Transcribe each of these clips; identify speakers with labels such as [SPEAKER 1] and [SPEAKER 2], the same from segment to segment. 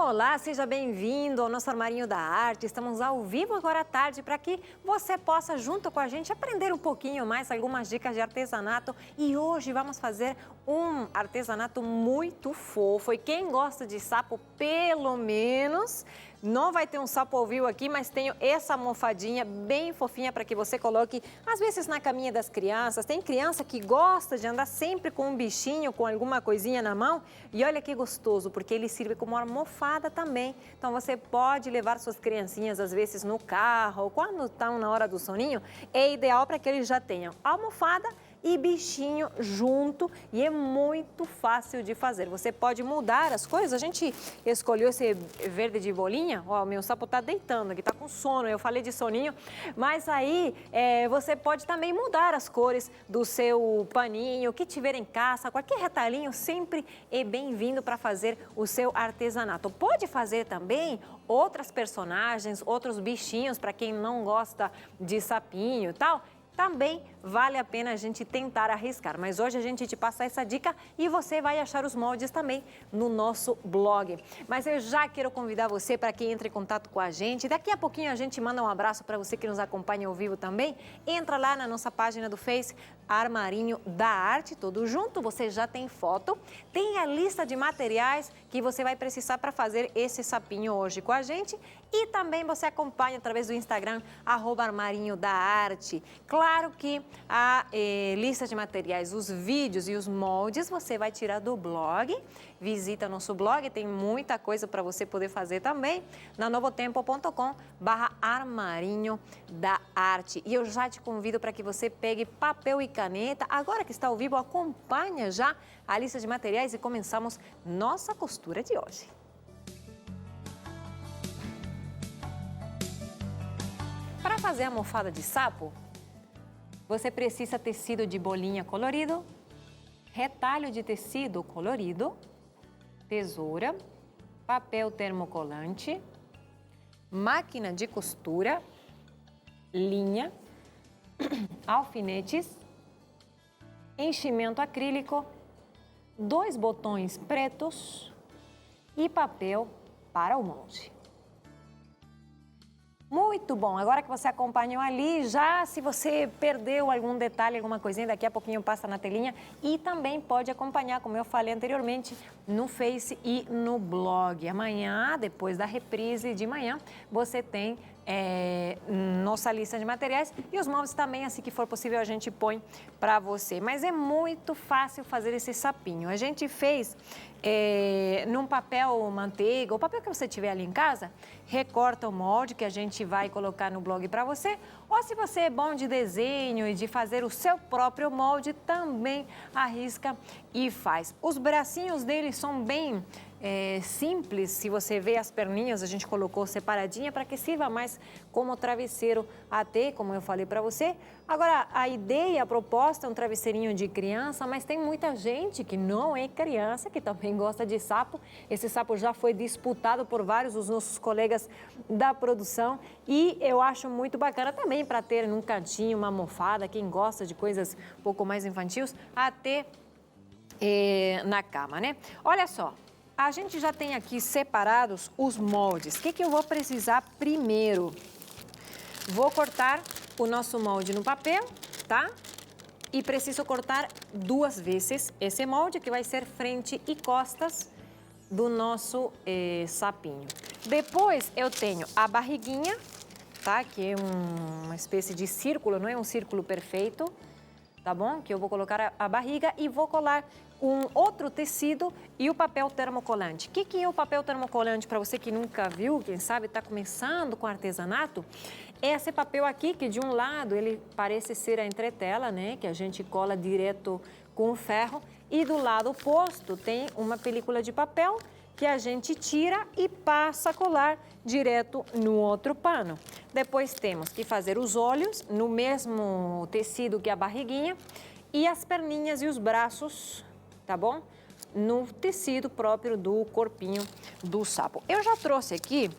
[SPEAKER 1] Olá, seja bem-vindo ao nosso Armarinho da Arte. Estamos ao vivo agora à tarde para que você possa, junto com a gente, aprender um pouquinho mais, algumas dicas de artesanato. E hoje vamos fazer um artesanato muito fofo. E quem gosta de sapo, pelo menos, não vai ter um sapo ao vivo aqui, mas tenho essa almofadinha bem fofinha para que você coloque, às vezes, na caminha das crianças. Tem criança que gosta de andar sempre com um bichinho, com alguma coisinha na mão. E olha que gostoso, porque ele serve como almofada também. Então, você pode levar suas criancinhas, às vezes, no carro, ou quando estão na hora do soninho. É ideal para que eles já tenham almofada e bichinho junto, e é muito fácil de fazer. Você pode mudar as coisas. A gente escolheu esse verde de bolinha. Ó, meu sapo tá deitando aqui, tá com sono. Eu falei de soninho, mas aí você pode também mudar as cores do seu paninho, que tiver em casa. Qualquer retalhinho sempre é bem-vindo para fazer o seu artesanato. Pode fazer também outras personagens, outros bichinhos, para quem não gosta de sapinho e tal. Também vale a pena a gente tentar arriscar, mas hoje a gente te passa essa dica e você vai achar os moldes também no nosso blog. Mas eu já quero convidar você para que entre em contato com a gente. Daqui a pouquinho a gente manda um abraço para você que nos acompanha ao vivo também. Entra lá na nossa página do Face, Armarinho da Arte, tudo junto. Você já tem foto, tem a lista de materiais que você vai precisar para fazer esse sapinho hoje com a gente. E também você acompanha através do Instagram, @armarinho-da-arte. Claro que a lista de materiais, os vídeos e os moldes você vai tirar do blog. Visita nosso blog, tem muita coisa para você poder fazer também na novotempo.com/armarinho da arte. E eu já te convido para que você pegue papel e caneta. Agora que está ao vivo, acompanha já a lista de materiais e começamos nossa costura de hoje. Para fazer a almofada de sapo, você precisa tecido de bolinha colorido, retalho de tecido colorido, tesoura, papel termocolante, máquina de costura, linha, alfinetes, enchimento acrílico, 2 botões pretos e papel para o molde. Muito bom, agora que você acompanhou ali, já se você perdeu algum detalhe, alguma coisinha, daqui a pouquinho passa na telinha e também pode acompanhar, como eu falei anteriormente, no Face e no blog. Amanhã, depois da reprise de manhã, você tem nossa lista de materiais e os moldes também, assim que for possível, a gente põe para você. Mas é muito fácil fazer esse sapinho. A gente fez num papel manteiga, o papel que você tiver ali em casa, recorta o molde que a gente vai colocar no blog para você. Ou se você é bom de desenho e de fazer o seu próprio molde, também arrisca e faz. Os bracinhos dele são bem simples. Se você vê as perninhas, a gente colocou separadinha para que sirva mais como travesseiro até, como eu falei para você. Agora, a ideia, a proposta é um travesseirinho de criança, mas tem muita gente que não é criança, que também gosta de sapo. Esse sapo já foi disputado por vários dos nossos colegas da produção e eu acho muito bacana também para ter num cantinho uma almofada, quem gosta de coisas um pouco mais infantis, até na cama, né? Olha só. A gente já tem aqui separados os moldes. O que eu vou precisar primeiro? Vou cortar o nosso molde no papel, tá? E preciso cortar 2 vezes esse molde, que vai ser frente e costas do nosso sapinho. Depois eu tenho a barriguinha, tá? Que é uma espécie de círculo, não é um círculo perfeito, tá bom? Que eu vou colocar a barriga e vou colar um outro tecido e o papel termocolante. O que é o papel termocolante? Para você que nunca viu, quem sabe está começando com artesanato, é esse papel aqui que de um lado ele parece ser a entretela, né? Que a gente cola direto com o ferro e do lado oposto tem uma película de papel que a gente tira e passa a colar direto no outro pano. Depois temos que fazer os olhos no mesmo tecido que a barriguinha e as perninhas e os braços, tá bom? No tecido próprio do corpinho do sapo. Eu já trouxe aqui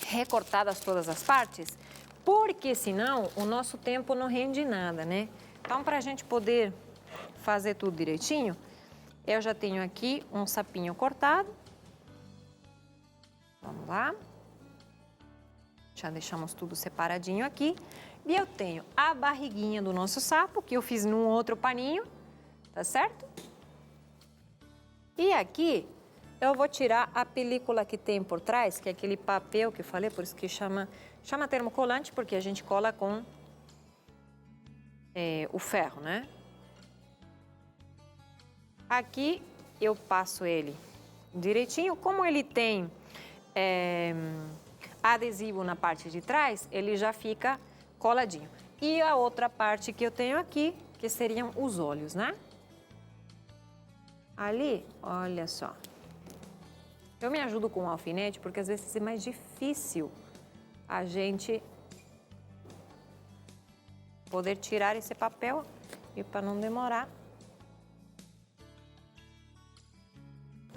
[SPEAKER 1] recortadas todas as partes, porque senão o nosso tempo não rende nada, né? Então, para a gente poder fazer tudo direitinho, eu já tenho aqui um sapinho cortado. Vamos lá. Já deixamos tudo separadinho aqui. E eu tenho a barriguinha do nosso sapo, que eu fiz num outro paninho, tá certo? E aqui eu vou tirar a película que tem por trás, que é aquele papel que eu falei, por isso que chama termocolante, porque a gente cola com o ferro, né? Aqui eu passo ele direitinho. Como ele tem adesivo na parte de trás, ele já fica coladinho. E a outra parte que eu tenho aqui, que seriam os olhos, né? Ali, olha só. Eu me ajudo com o alfinete porque às vezes é mais difícil a gente poder tirar esse papel e para não demorar.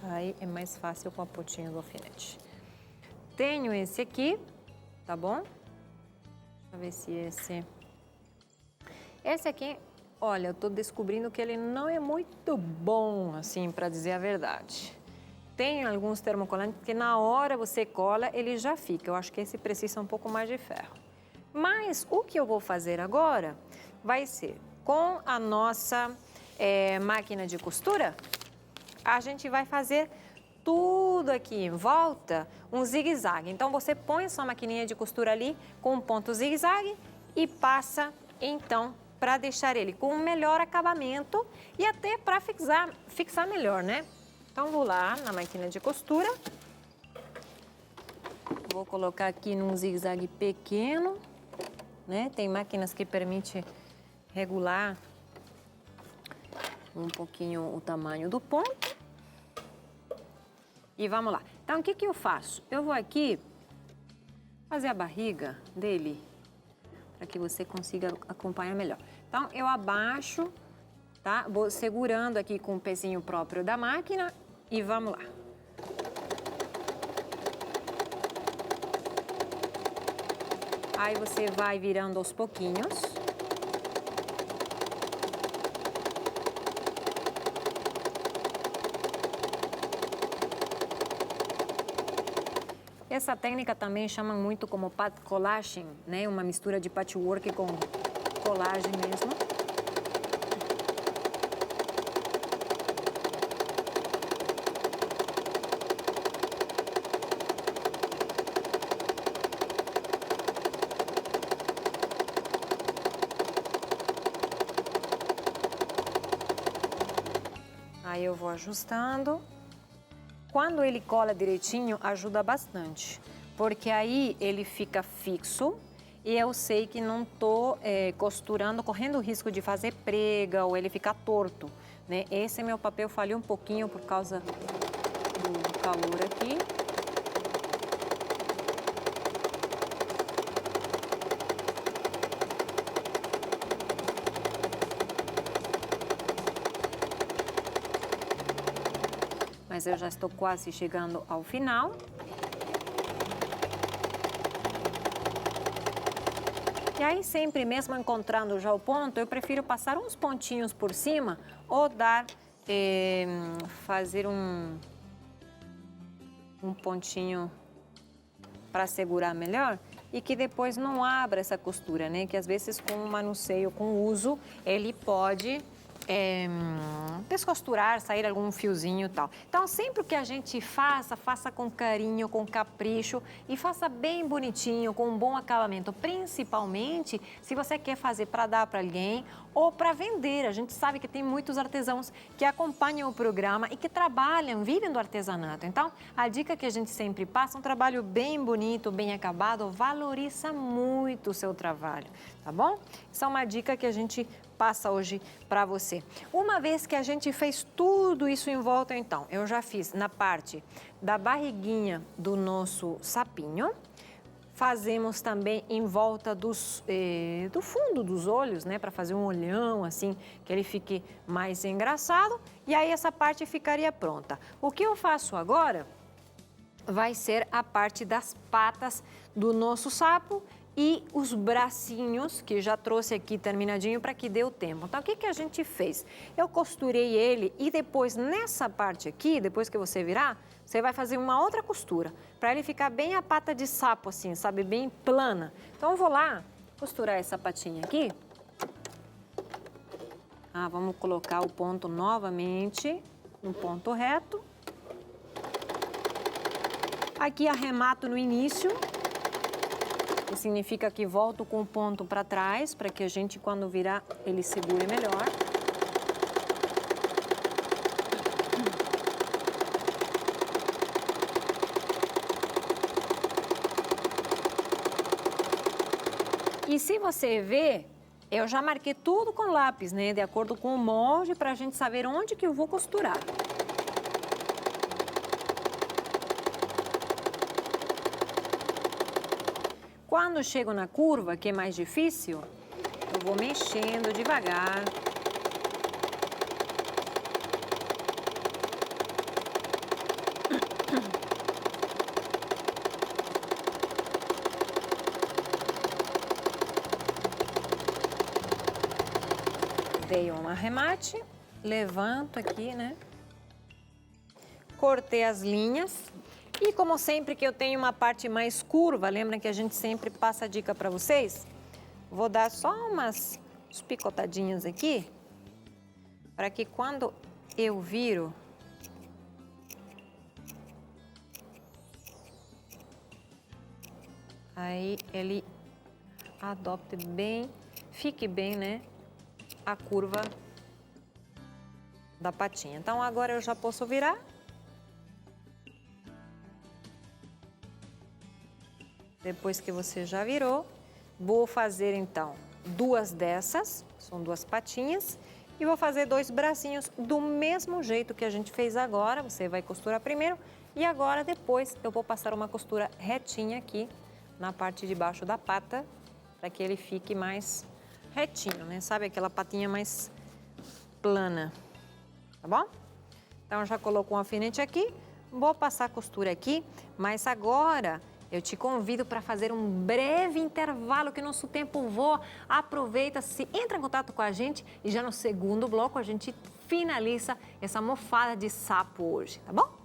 [SPEAKER 1] Aí é mais fácil com a pontinha do alfinete. Tenho esse aqui, tá bom? Deixa eu ver se esse... Esse aqui, olha, eu tô descobrindo que ele não é muito bom, assim, para dizer a verdade. Tem alguns termocolantes que na hora você cola, ele já fica. Eu acho que esse precisa um pouco mais de ferro. Mas o que eu vou fazer agora vai ser com a nossa máquina de costura, a gente vai fazer tudo aqui em volta um zigue-zague. Então você põe sua maquininha de costura ali com um ponto zigue-zague e passa então para deixar ele com um melhor acabamento e até para fixar melhor, né? Então vou lá na máquina de costura. Vou colocar aqui num zigue-zague pequeno, né? Tem máquinas que permitem regular um pouquinho o tamanho do ponto. E vamos lá. Então, o que que eu faço? Eu vou aqui fazer a barriga dele para que você consiga acompanhar melhor. Então, eu abaixo, tá? Vou segurando aqui com o pezinho próprio da máquina e vamos lá. Aí você vai virando aos pouquinhos. Essa técnica também chama muito como pat collaging, né? Uma mistura de patchwork com colagem mesmo. Aí eu vou ajustando. Quando ele cola direitinho, ajuda bastante, porque aí ele fica fixo e eu sei que não tô costurando, correndo o risco de fazer prega ou ele ficar torto, né? Esse meu papel falhou um pouquinho por causa do calor aqui. Mas eu já estou quase chegando ao final. E aí sempre, mesmo encontrando já o ponto, eu prefiro passar uns pontinhos por cima ou fazer um pontinho para segurar melhor e que depois não abra essa costura, né? Que às vezes com o manuseio, com o uso, ele pode descosturar, sair algum fiozinho e tal. Então, sempre que a gente faça com carinho, com capricho e faça bem bonitinho, com um bom acabamento, principalmente se você quer fazer para dar para alguém ou para vender. A gente sabe que tem muitos artesãos que acompanham o programa e que trabalham, vivem do artesanato. Então, a dica que a gente sempre passa, um trabalho bem bonito, bem acabado, valoriza muito o seu trabalho, tá bom? Essa é uma dica que a gente passa hoje para você. Uma vez que a gente fez tudo isso em volta, então, eu já fiz na parte da barriguinha do nosso sapinho, fazemos também em volta do fundo dos olhos, né, para fazer um olhão assim, que ele fique mais engraçado, e aí essa parte ficaria pronta. O que eu faço agora vai ser a parte das patas do nosso sapo e os bracinhos, que já trouxe aqui terminadinho para que dê o tempo. Então, o que a gente fez? Eu costurei ele e depois, nessa parte aqui, depois que você virar, você vai fazer uma outra costura, para ele ficar bem a pata de sapo, assim, sabe? Bem plana. Então, eu vou lá costurar essa patinha aqui. Vamos colocar o ponto novamente no ponto reto. Aqui arremato no início, que significa que volto com o ponto para trás, para que a gente, quando virar, ele segure melhor. E se você ver, eu já marquei tudo com lápis, né? De acordo com o molde, para a gente saber onde que eu vou costurar. Quando chego na curva, que é mais difícil, eu vou mexendo devagar. Dei um arremate, levanto aqui, né? Cortei as linhas. E como sempre que eu tenho uma parte mais curva, lembra que a gente sempre passa a dica para vocês? Vou dar só umas picotadinhas aqui, para que quando eu viro, aí ele adopte bem, fique bem, né, a curva da patinha. Então agora eu já posso virar. Depois que você já virou, vou fazer então duas dessas, são duas patinhas, e vou fazer dois bracinhos do mesmo jeito que a gente fez agora. Você vai costurar primeiro e agora depois eu vou passar uma costura retinha aqui na parte de baixo da pata, para que ele fique mais retinho, né? Sabe aquela patinha mais plana, tá bom? Então já colocou um alfinete aqui, vou passar a costura aqui, mas agora eu te convido para fazer um breve intervalo, que nosso tempo voa. Aproveita, entra em contato com a gente e já no segundo bloco a gente finaliza essa mofada de sapo hoje, tá bom?